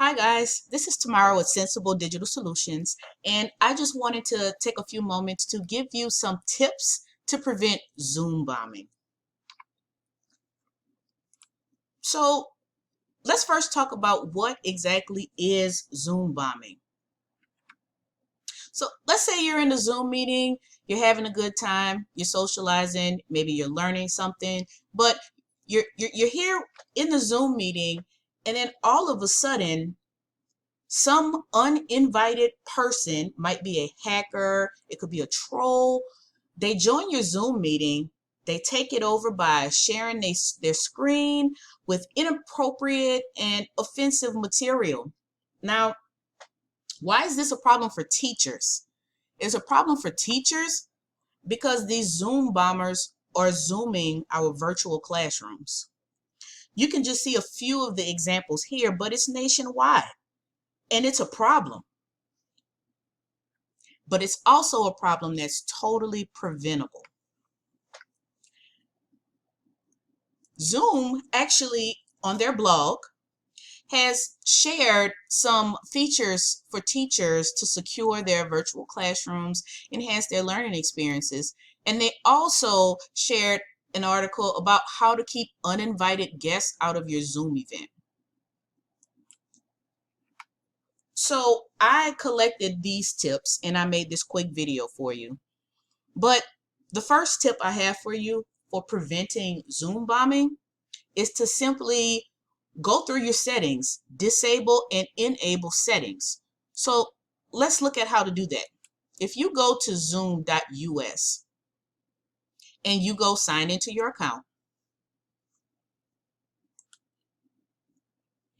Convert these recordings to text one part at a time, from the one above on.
Hi guys, this is Tamara with Sensible Digital Solutions, and I just wanted to take a few moments to give you some tips to prevent Zoom bombing. So let's first talk about what exactly is Zoom bombing. So let's say you're in a Zoom meeting, you're having a good time, you're socializing, maybe you're learning something, but you're here in the Zoom meeting, and then all of a sudden some uninvited person, might be a hacker, it could be a troll. They join your Zoom meeting, they take it over by sharing their screen with inappropriate and offensive material. Now, why is this a problem for teachers? It's a problem for teachers because these Zoom bombers are Zooming our virtual classrooms. You can just see a few of the examples here, but it's nationwide and it's a problem. But it's also a problem that's totally preventable. Zoom actually, on their blog, has shared some features for teachers to secure their virtual classrooms, enhance their learning experiences, and they also shared an article about how to keep uninvited guests out of your Zoom event. So I collected these tips and I made this quick video for you. But the first tip I have for you for preventing Zoom bombing is to simply go through your settings, disable and enable settings. So let's look at how to do that. If you go to zoom.us and you go sign into your account,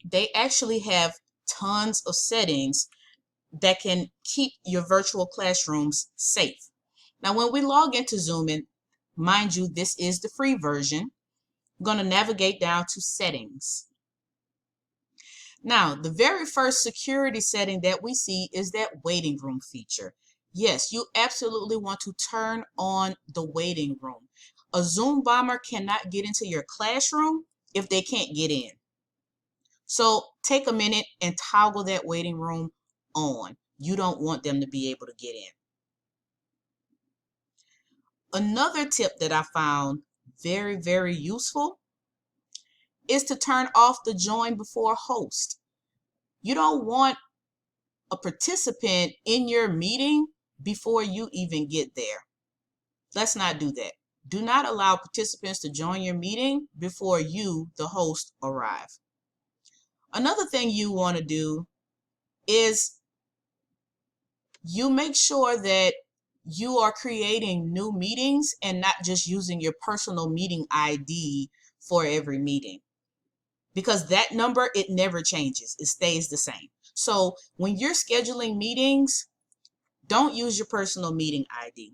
they actually have tons of settings that can keep your virtual classrooms safe. Now, when we log into Zoom, and mind you, this is the free version, I'm going to navigate down to settings. Now, the very first security setting that we see is that waiting room feature. Yes, you absolutely want to turn on the waiting room. A Zoom bomber cannot get into your classroom if they can't get in. So take a minute and toggle that waiting room on. You don't want them to be able to get in. Another tip that I found very, very useful is to turn off the join before host. You don't want a participant in your meeting before you even get there. Let's not do that. Do not allow participants to join your meeting before you, the host, arrive. Another thing you want to do is you make sure that you are creating new meetings and not just using your personal meeting ID for every meeting, because that number, it never changes. It stays the same. So when you're scheduling meetings, don't use your personal meeting ID.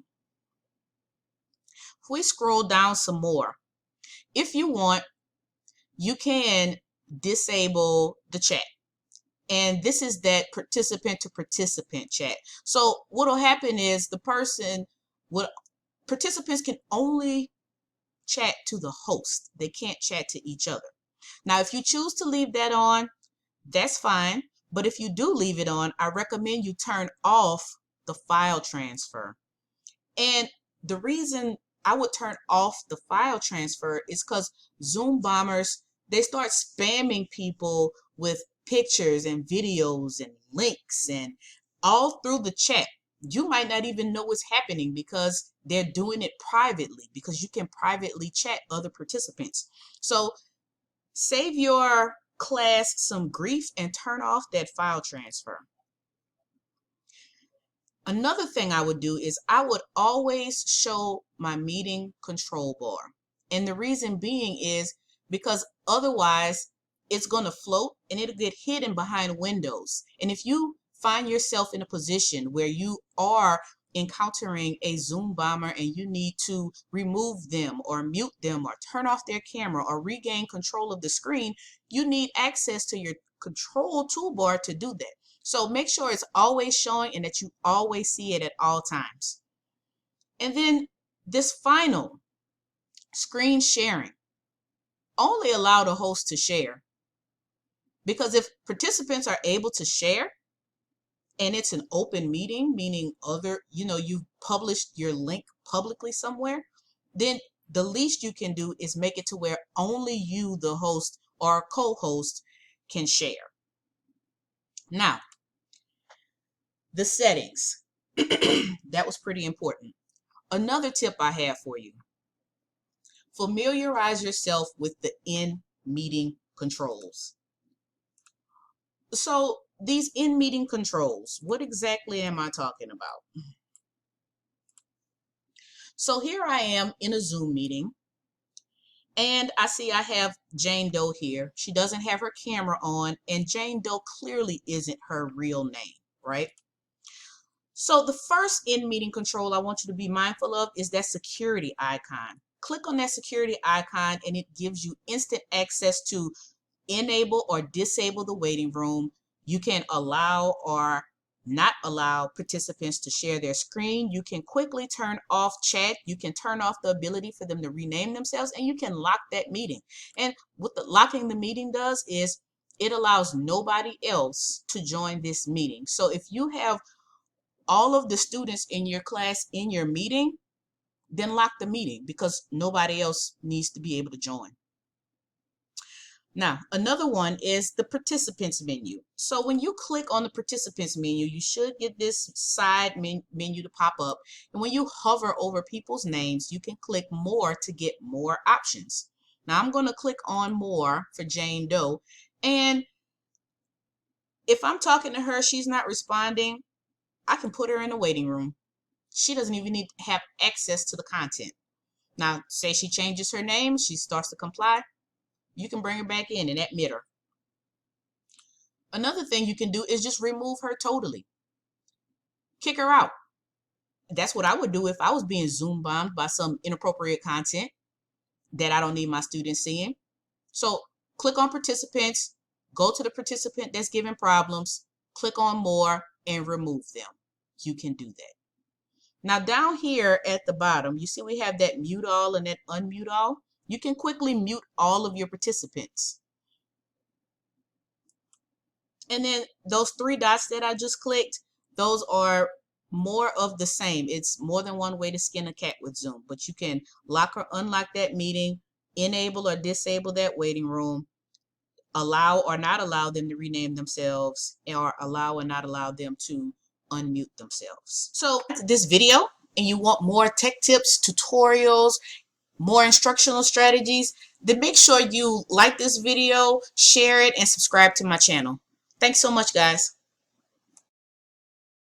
If we scroll down some more, if you want, you can disable the chat. And this is that participant to participant chat. So what'll happen is participants can only chat to the host. They can't chat to each other. Now, if you choose to leave that on, that's fine. But if you do leave it on, I recommend you turn off the file transfer. And the reason I would turn off the file transfer is because Zoom bombers, they start spamming people with pictures and videos and links and all through the chat. You might not even know what's happening because they're doing it privately, because you can privately chat other participants. So save your class some grief and turn off that file transfer. Another thing I would do is I would always show my meeting control bar. And the reason being is because otherwise it's going to float and it'll get hidden behind windows. And if you find yourself in a position where you are encountering a Zoom bomber and you need to remove them or mute them or turn off their camera or regain control of the screen, you need access to your control toolbar to do that. So make sure it's always showing and that you always see it at all times. And then this final screen sharing, only allow the host to share. Because if participants are able to share and it's an open meeting, meaning you've published your link publicly somewhere, then the least you can do is make it to where only you, the host or co-host, can share. Now, the settings. That was pretty important. Another tip I have for you. Familiarize yourself with the in-meeting controls. So these in-meeting controls, what exactly am I talking about? So here I am in a Zoom meeting, and I see I have Jane Doe here. She doesn't have her camera on, and Jane Doe clearly isn't her real name, right? So the first in-meeting control I want you to be mindful of is that security icon. Click on that security icon and it gives you instant access to enable or disable the waiting room. You can allow or not allow participants to share their screen. You can quickly turn off chat. You can turn off the ability for them to rename themselves, and you can lock that meeting. And what the locking the meeting does is it allows nobody else to join this meeting. So if you have all of the students in your class in your meeting, then lock the meeting because nobody else needs to be able to join. Now, another one is the participants menu. So when you click on the participants menu, you should get this side menu to pop up. And when you hover over people's names, you can click more to get more options. Now I'm going to click on more for Jane Doe. And if I'm talking to her, she's not responding, I can put her in the waiting room. She doesn't even need to have access to the content. Now, say she changes her name, she starts to comply, you can bring her back in and admit her. Another thing you can do is just remove her totally. Kick her out. That's what I would do if I was being Zoom bombed by some inappropriate content that I don't need my students seeing. So click on participants, go to the participant that's giving problems, click on more, and remove them. You can do that. Now down here at the bottom, you see we have that mute all and that unmute all. You can quickly mute all of your participants. And then those three dots that I just clicked, those are more of the same. It's more than one way to skin a cat with Zoom, but you can lock or unlock that meeting, enable or disable that waiting room, allow or not allow them to rename themselves, or allow or not allow them to unmute themselves. So this video and you want more tech tips, tutorials, more instructional strategies, then make sure you like this video, share it, and subscribe to my channel. Thanks so much, guys.